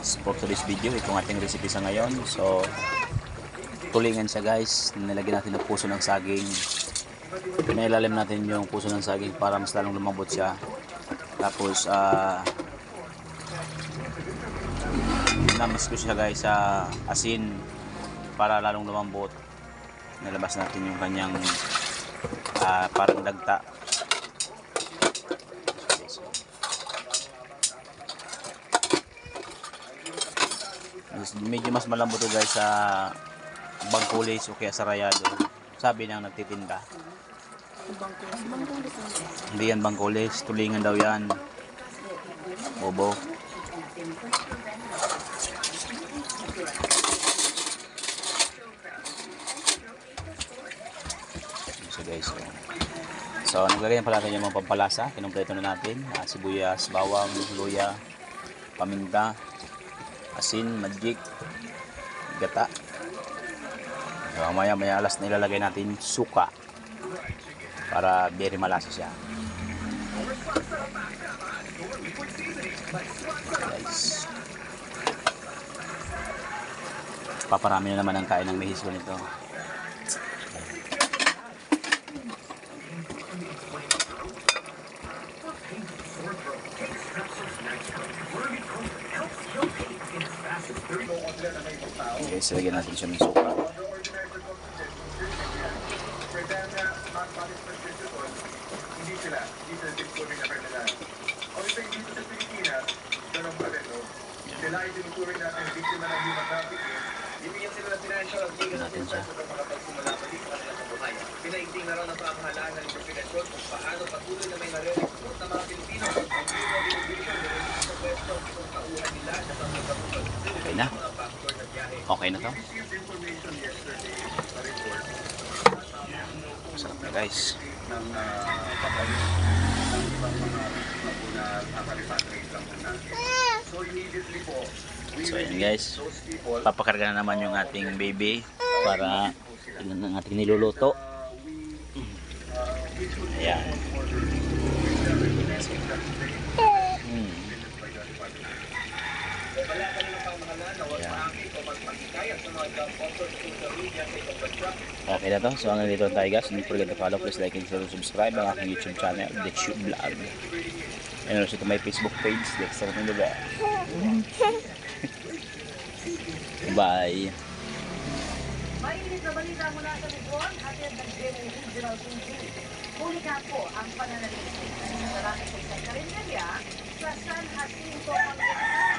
guys, for today's video, itong ating recipe sa ngayon. So tulingan siya guys, nilagyan natin ng puso ng saging. Pinailalim natin yung puso ng saging para mas lalong lumambot siya. Tapos namis ko siya guys sa asin para lalong lumambot. Nilabas natin yung kanyang parang dagta. Medyo mas malambot to guys sa bangkulis o kaya sa rayado, sabi ng nagtitinda. Hindi yan bangkulis, tulingan daw yan, bobo. So guys, so naglagay pala natin yung mga pampalasa. Kinumpleto na natin, sibuyas, bawang, luya, paminta, asin, magic, gata. So, maya alas na ilalagay natin suka para very malasa siya. Guys, paparami na naman ang kain ng mihis ko nito. Okay, so lagyan natin siya ng suka. Natin siya. Pinaigting na raw ng pamahalaan ng interpretasyon kung paano patuloy na may nare-recruit ng mga Pilipino ang okay na? Okay na to? Sarap na guys. So ayan guys, papakarga na naman yung ating baby para tignan ang ating niluluto. Ayan. Okay na to. So hanggang dito tayo guys. Don't forget to follow, please like and share and subscribe ang aking YouTube channel, The Tube Vlog. And also to my Facebook page, Dexter Mendoza. Bye. Mainit na balita mula sa Luzon, hatid ng Regional TV. Huli ka po ang pananalisik ng lalaki sa Karinderia sa San Jacinto, Pangasinan.